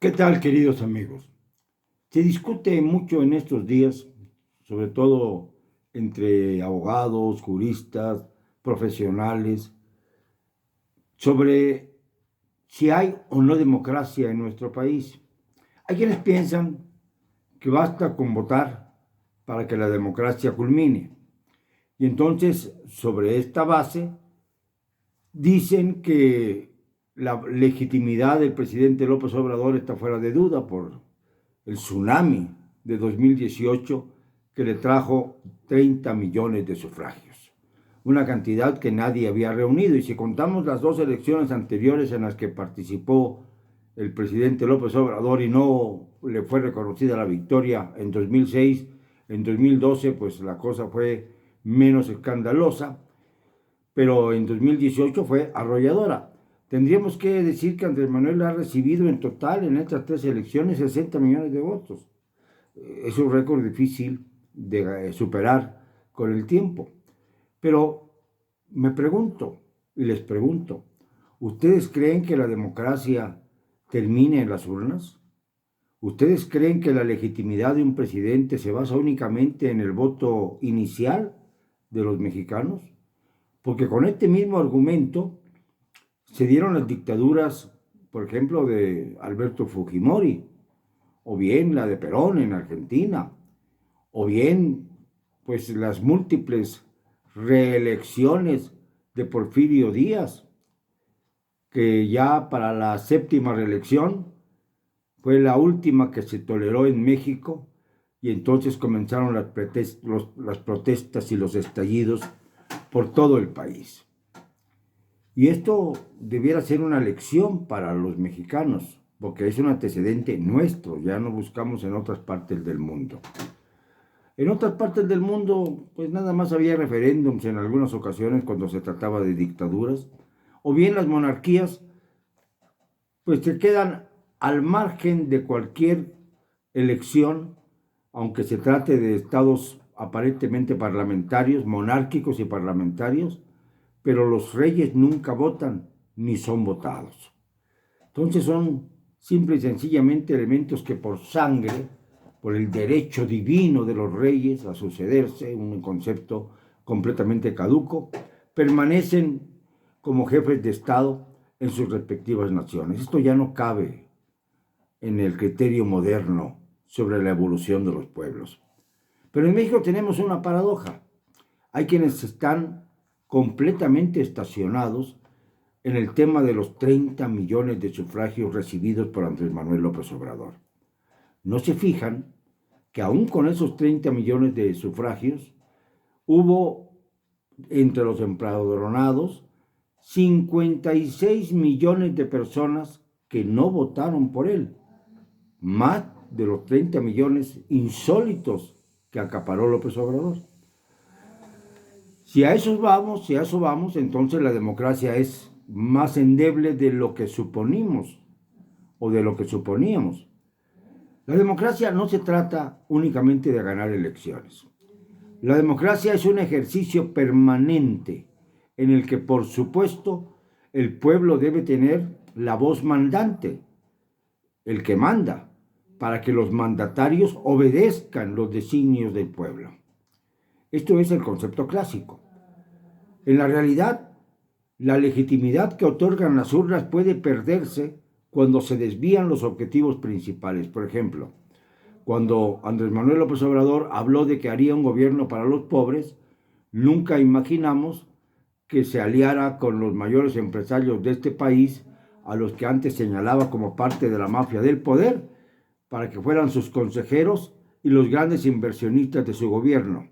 ¿Qué tal, queridos amigos? Se discute mucho en estos días, sobre todo entre abogados, juristas, profesionales, sobre si hay o no democracia en nuestro país. Hay quienes piensan que basta con votar para que la democracia culmine. Y entonces, sobre esta base, dicen que la legitimidad del presidente López Obrador está fuera de duda por el tsunami de 2018 que le trajo 30 millones de sufragios, una cantidad que nadie había reunido. Y si contamos las dos elecciones anteriores en las que participó el presidente López Obrador y no le fue reconocida la victoria en 2006, en 2012 pues la cosa fue menos escandalosa, pero en 2018 fue arrolladora. Tendríamos que decir que Andrés Manuel ha recibido en total en estas tres elecciones 60 millones de votos. Es un récord difícil de superar con el tiempo. Pero me pregunto y les pregunto, ¿ustedes creen que la democracia termine en las urnas? ¿Ustedes creen que la legitimidad de un presidente se basa únicamente en el voto inicial de los mexicanos? Porque con este mismo argumento se dieron las dictaduras, por ejemplo, de Alberto Fujimori, o bien la de Perón en Argentina, o bien pues las múltiples reelecciones de Porfirio Díaz, que ya para la séptima reelección fue la última que se toleró en México, y entonces comenzaron las protestas y los estallidos por todo el país. Y esto debiera ser una lección para los mexicanos, porque es un antecedente nuestro, ya no buscamos en otras partes del mundo. En otras partes del mundo, pues nada más había referéndums en algunas ocasiones cuando se trataba de dictaduras, o bien las monarquías, pues se quedan al margen de cualquier elección, aunque se trate de estados aparentemente parlamentarios, monárquicos y parlamentarios, pero los reyes nunca votan ni son votados. Entonces son simple y sencillamente elementos que por sangre, por el derecho divino de los reyes a sucederse, un concepto completamente caduco, permanecen como jefes de Estado en sus respectivas naciones. Esto ya no cabe en el criterio moderno sobre la evolución de los pueblos. Pero en México tenemos una paradoja. Hay quienes están completamente estacionados en el tema de los 30 millones de sufragios recibidos por Andrés Manuel López Obrador. No se fijan que aún con esos 30 millones de sufragios, hubo entre los empadronados 56 millones de personas que no votaron por él, más de los 30 millones insólitos que acaparó López Obrador. Si a eso vamos, entonces la democracia es más endeble de lo que suponimos o de lo que suponíamos. La democracia no se trata únicamente de ganar elecciones. La democracia es un ejercicio permanente en el que, por supuesto, el pueblo debe tener la voz mandante, el que manda, para que los mandatarios obedezcan los designios del pueblo. Esto es el concepto clásico. En la realidad, la legitimidad que otorgan las urnas puede perderse cuando se desvían los objetivos principales. Por ejemplo, cuando Andrés Manuel López Obrador habló de que haría un gobierno para los pobres, nunca imaginamos que se aliara con los mayores empresarios de este país, a los que antes señalaba como parte de la mafia del poder, para que fueran sus consejeros y los grandes inversionistas de su gobierno.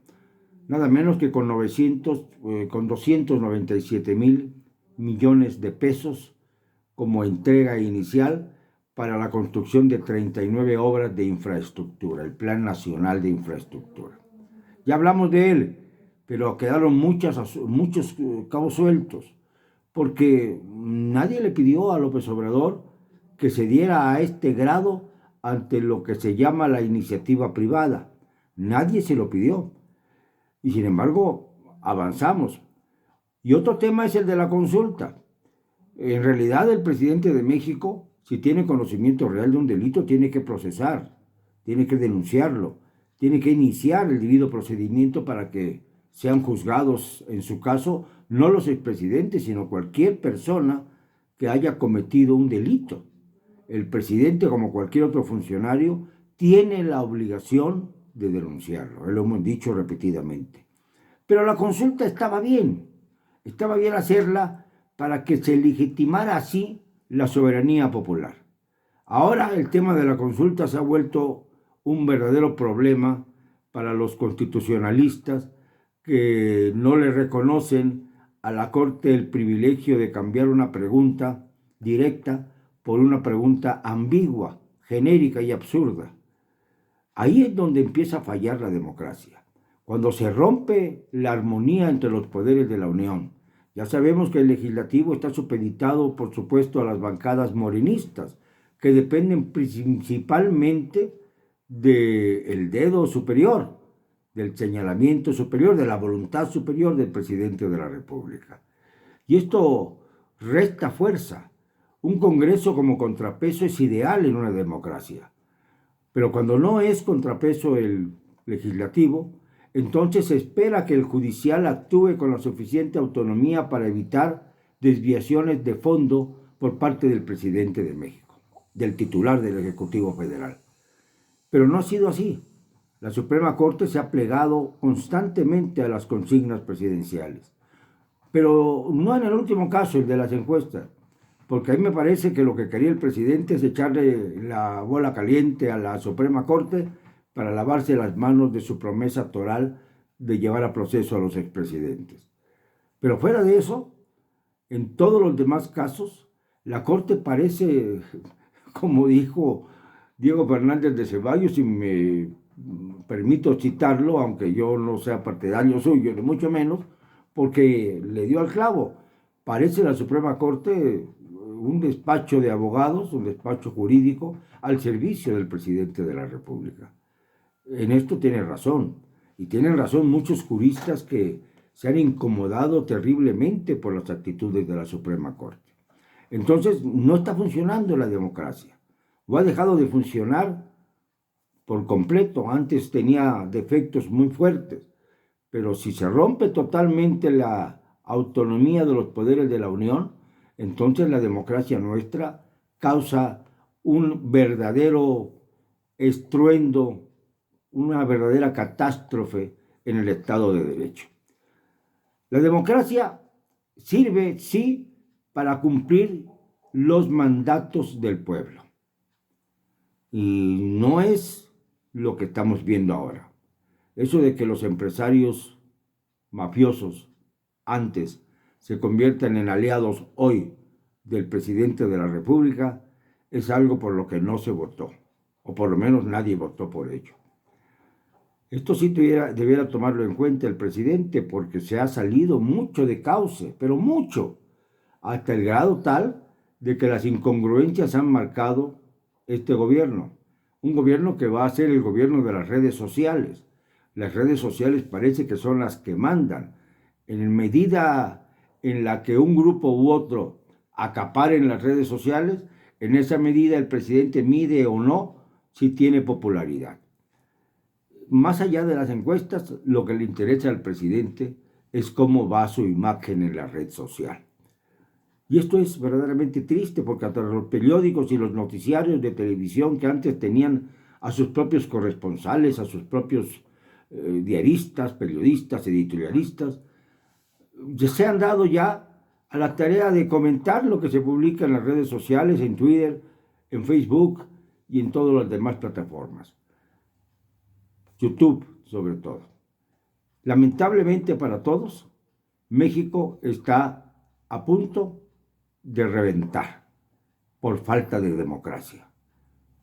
Nada menos que con 297 mil millones de pesos como entrega inicial para la construcción de 39 obras de infraestructura, el Plan Nacional de Infraestructura. Ya hablamos de él, pero quedaron muchos cabos sueltos, porque nadie le pidió a López Obrador que se diera a este grado ante lo que se llama la iniciativa privada. Nadie se lo pidió. Y sin embargo, avanzamos. Y otro tema es el de la consulta. En realidad, el presidente de México si tiene conocimiento real de un delito, tiene que procesar, tiene que denunciarlo, tiene que iniciar el debido procedimiento para que sean juzgados, en su caso, no los expresidentes, sino cualquier persona que haya cometido un delito. El presidente, como cualquier otro funcionario, tiene la obligación de denunciarlo, lo hemos dicho repetidamente. Pero la consulta estaba bien hacerla para que se legitimara así la soberanía popular. Ahora el tema de la consulta se ha vuelto un verdadero problema para los constitucionalistas que no le reconocen a la Corte el privilegio de cambiar una pregunta directa por una pregunta ambigua, genérica y absurda. Ahí es donde empieza a fallar la democracia, cuando se rompe la armonía entre los poderes de la Unión. Ya sabemos que el legislativo está supeditado, por supuesto, a las bancadas morenistas, que dependen principalmente del dedo superior, del señalamiento superior, de la voluntad superior del presidente de la República. Y esto resta fuerza. Un Congreso como contrapeso es ideal en una democracia. Pero cuando no es contrapeso el legislativo, entonces se espera que el judicial actúe con la suficiente autonomía para evitar desviaciones de fondo por parte del presidente de México, del titular del Ejecutivo Federal. Pero no ha sido así. La Suprema Corte se ha plegado constantemente a las consignas presidenciales. Pero no en el último caso, el de las encuestas, porque a mí me parece que lo que quería el presidente es echarle la bola caliente a la Suprema Corte para lavarse las manos de su promesa toral de llevar a proceso a los expresidentes. Pero fuera de eso, en todos los demás casos, la Corte parece, como dijo Diego Fernández de Ceballos, y me permito citarlo, aunque yo no sea partidario suyo, ni mucho menos, porque le dio al clavo. Parece la Suprema Corte un despacho de abogados, un despacho jurídico al servicio del presidente de la República. En esto tiene razón, y tienen razón muchos juristas que se han incomodado terriblemente por las actitudes de la Suprema Corte. Entonces, no está funcionando la democracia, o ha dejado de funcionar por completo. Antes tenía defectos muy fuertes, pero si se rompe totalmente la autonomía de los poderes de la Unión, entonces la democracia nuestra causa un verdadero estruendo, una verdadera catástrofe en el Estado de Derecho. La democracia sirve, sí, para cumplir los mandatos del pueblo. Y no es lo que estamos viendo ahora. Eso de que los empresarios mafiosos antes se conviertan en aliados hoy del presidente de la República es algo por lo que no se votó, o por lo menos nadie votó por ello. Esto sí debiera tomarlo en cuenta el presidente, porque se ha salido mucho de cauce, pero mucho, hasta el grado tal de que las incongruencias han marcado este gobierno. Un gobierno que va a ser el gobierno de las redes sociales. Las redes sociales parece que son las que mandan. En medida en la que un grupo u otro acaparen las redes sociales, en esa medida el presidente mide o no si tiene popularidad. Más allá de las encuestas, lo que le interesa al presidente es cómo va su imagen en la red social. Y esto es verdaderamente triste, porque hasta los periódicos y los noticiarios de televisión que antes tenían a sus propios corresponsales, a sus propios diaristas, periodistas, editorialistas, se han dado ya a la tarea de comentar lo que se publica en las redes sociales, en Twitter, en Facebook y en todas las demás plataformas. YouTube, sobre todo. Lamentablemente para todos, México está a punto de reventar por falta de democracia.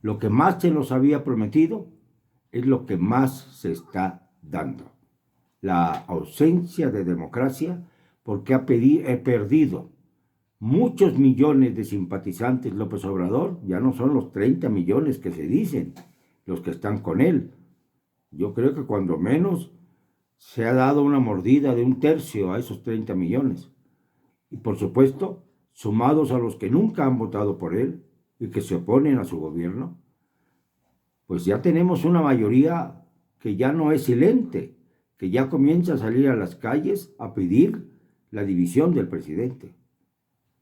Lo que más se nos había prometido es lo que más se está dando. La ausencia de democracia, porque ha perdido muchos millones de simpatizantes López Obrador. Ya no son los 30 millones que se dicen los que están con él. Yo creo que cuando menos se ha dado una mordida de 1/3 a esos 30 millones. Y por supuesto, sumados a los que nunca han votado por él, y que se oponen a su gobierno, pues ya tenemos una mayoría que ya no es silente, que ya comienza a salir a las calles a pedir la división del presidente.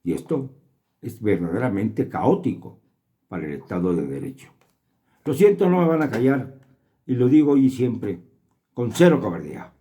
Y esto es verdaderamente caótico para el Estado de Derecho. Lo siento, no me van a callar, y lo digo hoy y siempre, con cero cobardía.